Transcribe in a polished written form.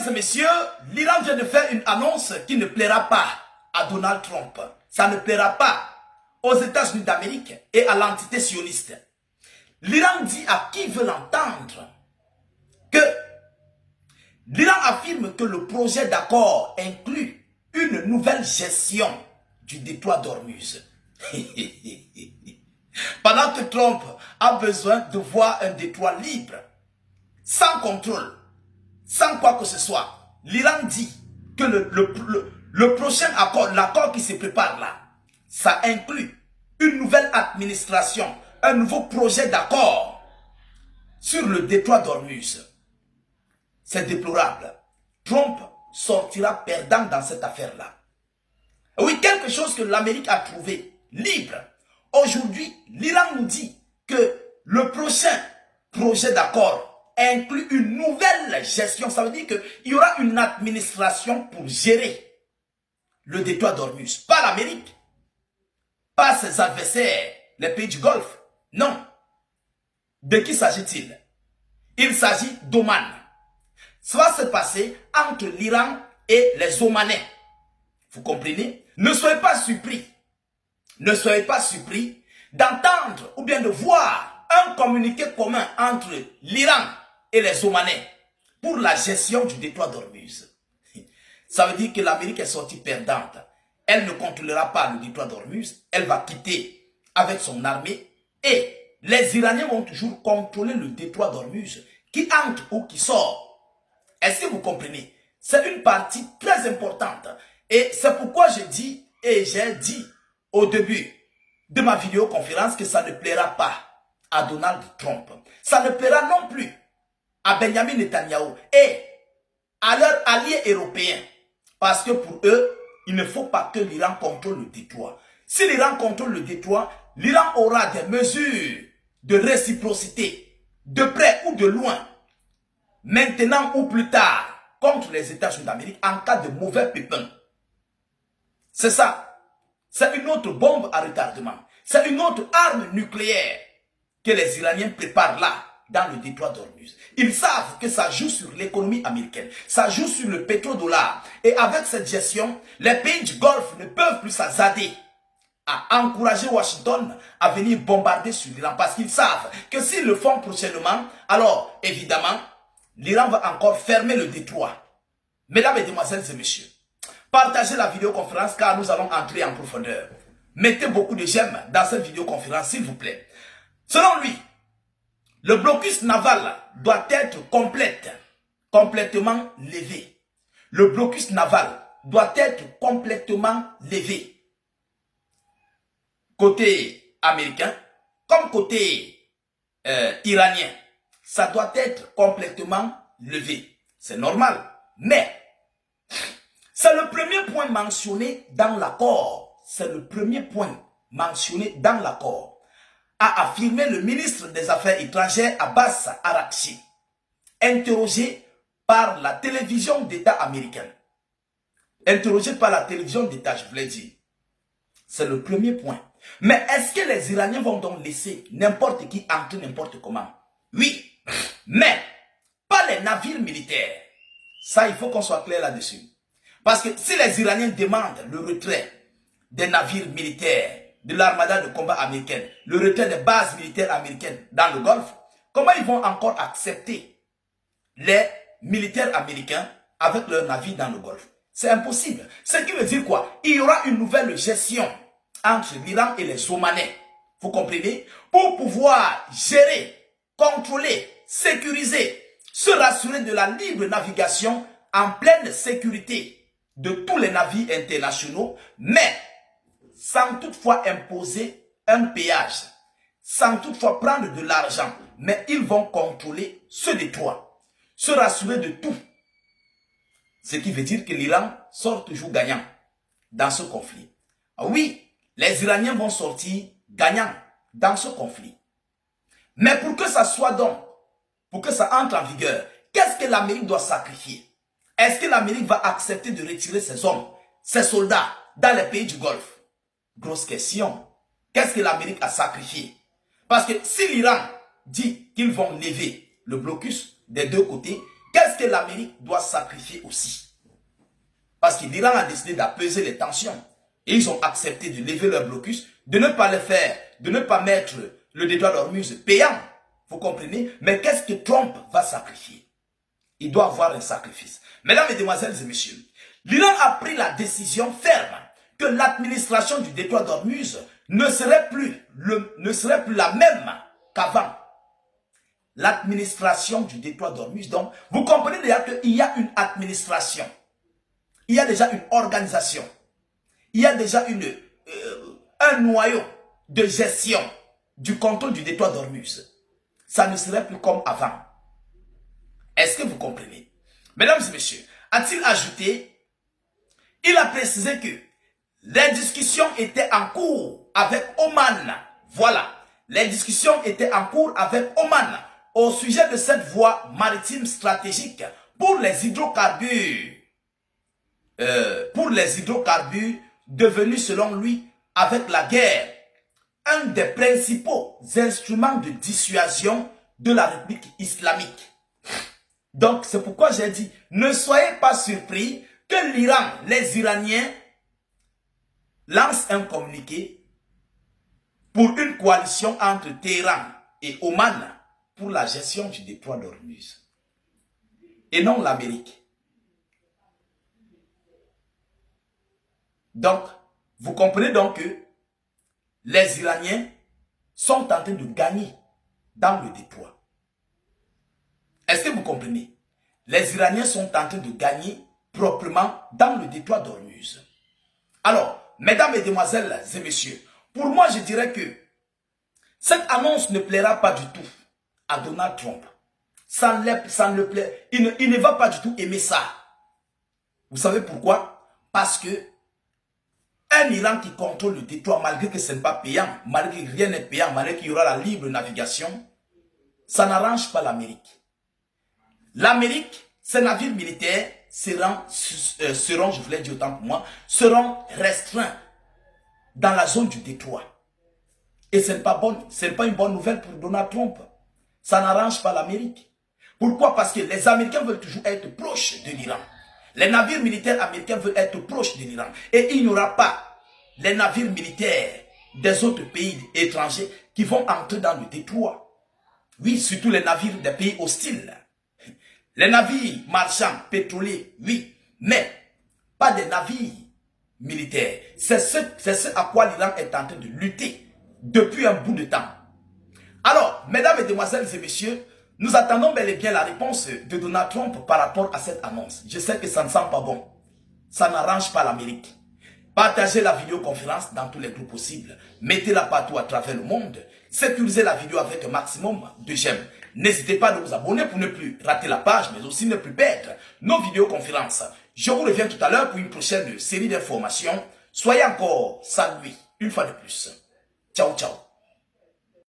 Mesdames et messieurs, l'Iran vient de faire une annonce qui ne plaira pas à Donald Trump. Ça ne plaira pas aux États-Unis d'Amérique et à l'entité sioniste. L'Iran dit à qui veut l'entendre que l'Iran affirme que le projet d'accord inclut une nouvelle gestion du détroit d'Ormuz. Pendant que Trump a besoin de voir un détroit libre, sans contrôle, sans quoi que ce soit, l'Iran dit que le prochain accord, l'accord qui se prépare là, ça inclut une nouvelle administration, un nouveau projet d'accord sur le détroit d'Ormuz. C'est déplorable. Trump sortira perdant dans cette affaire-là. Oui, quelque chose que l'Amérique a trouvé libre. Aujourd'hui, l'Iran nous dit que le prochain projet d'accord inclut une nouvelle gestion. Ça veut dire qu'il y aura une administration pour gérer le détroit d'Ormuz. Pas l'Amérique, pas ses adversaires, les pays du Golfe. Non. De qui s'agit-il? Il s'agit d'Oman. Ça va se passer entre l'Iran et les Omanais. Vous comprenez? Ne soyez pas surpris. Ne soyez pas surpris d'entendre ou bien de voir un communiqué commun entre l'Iran et les Omanais pour la gestion du détroit d'Ormuz. Ça veut dire que l'Amérique est sortie perdante. Elle ne contrôlera pas le détroit d'Ormuz. Elle va quitter avec son armée et les Iraniens vont toujours contrôler le détroit d'Ormuz qui entre ou qui sort. Est-ce que vous comprenez? C'est une partie très importante. Et c'est pourquoi je dis, et j'ai dit au début de ma vidéoconférence que ça ne plaira pas à Donald Trump. Ça ne plaira non plus à Benjamin Netanyahu et à leurs alliés européens. Parce que pour eux, il ne faut pas que l'Iran contrôle le détroit. Si l'Iran contrôle le détroit, l'Iran aura des mesures de réciprocité, de près ou de loin, maintenant ou plus tard, contre les États-Unis d'Amérique en cas de mauvais pépin. C'est ça. C'est une autre bombe à retardement. C'est une autre arme nucléaire que les Iraniens préparent là, dans le détroit d'Ormuz. Ils savent que ça joue sur l'économie américaine. Ça joue sur le pétrodollar. Et avec cette gestion, les pays du Golfe ne peuvent plus s'azzader à encourager Washington à venir bombarder sur l'Iran. Parce qu'ils savent que s'ils le font prochainement, alors évidemment, l'Iran va encore fermer le détroit. Mesdames, Mesdemoiselles et Messieurs, partagez la vidéoconférence car nous allons entrer en profondeur. Mettez beaucoup de j'aime dans cette vidéoconférence, s'il vous plaît. Selon lui, le blocus naval doit être complètement levé. Le blocus naval doit être complètement levé. Côté américain, comme côté iranien, ça doit être complètement levé. C'est normal. Mais, c'est le premier point mentionné dans l'accord. C'est le premier point mentionné dans l'accord. A affirmé le ministre des Affaires étrangères Abbas Araghchi, interrogé par la télévision d'État américaine. Interrogé par la télévision d'État, je voulais dire. C'est le premier point. Mais est-ce que les Iraniens vont donc laisser n'importe qui entrer n'importe comment? Oui, mais pas les navires militaires. Ça, il faut qu'on soit clair là-dessus. Parce que si les Iraniens demandent le retrait des navires militaires, de l'armada de combat américaine, le retrait des bases militaires américaines dans le Golfe, comment ils vont encore accepter les militaires américains avec leurs navires dans le Golfe? C'est impossible. Ce qui veut dire quoi? Il y aura une nouvelle gestion entre l'Iran et les Omanais. Vous comprenez? Pour pouvoir gérer, contrôler, sécuriser, se rassurer de la libre navigation en pleine sécurité de tous les navires internationaux, mais sans toutefois imposer un péage, sans toutefois prendre de l'argent, mais ils vont contrôler ce détroit, se rassurer de tout. Ce qui veut dire que l'Iran sort toujours gagnant dans ce conflit. Oui, les Iraniens vont sortir gagnants dans ce conflit. Mais pour que ça soit donc, pour que ça entre en vigueur, qu'est-ce que l'Amérique doit sacrifier? Est-ce que l'Amérique va accepter de retirer ses hommes, ses soldats dans les pays du Golfe? Grosse question. Qu'est-ce que l'Amérique a sacrifié? Parce que si l'Iran dit qu'ils vont lever le blocus des deux côtés, qu'est-ce que l'Amérique doit sacrifier aussi? Parce que l'Iran a décidé d'apaiser les tensions. Et ils ont accepté de lever leur blocus, de ne pas le faire, de ne pas mettre le détroit d'Ormuz payant. Vous comprenez? Mais qu'est-ce que Trump va sacrifier? Il doit avoir un sacrifice. Mesdames, Mesdemoiselles et Messieurs, l'Iran a pris la décision ferme que l'administration du détroit d'Ormuz ne serait plus la même qu'avant. L'administration du détroit d'Ormuz, donc, vous comprenez déjà qu'il y a une administration. Il y a déjà une organisation. Il y a déjà un noyau de gestion du contrôle du détroit d'Ormuz. Ça ne serait plus comme avant. Est-ce que vous comprenez? Mesdames et messieurs, a-t-il ajouté, il a précisé que les discussions étaient en cours avec Oman. Voilà, les discussions étaient en cours avec Oman au sujet de cette voie maritime stratégique pour les hydrocarbures. Devenus selon lui, avec la guerre, un des principaux instruments de dissuasion de la République islamique. Donc, c'est pourquoi j'ai dit, ne soyez pas surpris que l'Iran, les Iraniens, lancent un communiqué pour une coalition entre Téhéran et Oman pour la gestion du détroit d'Ormuz. Et non l'Amérique. Donc, vous comprenez donc que les Iraniens sont en train de gagner dans le détroit. Est-ce que vous comprenez? Les Iraniens sont en train de gagner proprement dans le détroit d'Ormuz. Alors, mesdames, mesdemoiselles et messieurs, pour moi, je dirais que cette annonce ne plaira pas du tout à Donald Trump. Ça ne le plaît. Il ne va pas du tout aimer ça. Vous savez pourquoi? Parce que un Iran qui contrôle le détroit, malgré que ce n'est pas payant, malgré que rien n'est payant, malgré qu'il y aura la libre navigation, ça n'arrange pas l'Amérique. L'Amérique, ses navires militaires seront, je voulais dire autant pour moi, seront restreints dans la zone du détroit. Et ce n'est pas une bonne nouvelle pour Donald Trump. Ça n'arrange pas l'Amérique. Pourquoi? Parce que les Américains veulent toujours être proches de l'Iran. Les navires militaires américains veulent être proches de l'Iran. Et il n'y aura pas les navires militaires des autres pays étrangers qui vont entrer dans le détroit. Oui, surtout les navires des pays hostiles. Les navires marchands, pétroliers, oui, mais pas des navires militaires. C'est ce à quoi l'Iran est en train de lutter depuis un bout de temps. Alors, mesdames, mesdemoiselles et messieurs, nous attendons bel et bien la réponse de Donald Trump par rapport à cette annonce. Je sais que ça ne sent pas bon. Ça n'arrange pas l'Amérique. Partagez la vidéoconférence dans tous les groupes possibles. Mettez-la partout à travers le monde. Sécurisez la vidéo avec un maximum de j'aime. N'hésitez pas à vous abonner pour ne plus rater la page, mais aussi ne plus perdre nos vidéoconférences. Je vous reviens tout à l'heure pour une prochaine série d'informations. Soyez encore salués une fois de plus. Ciao, ciao.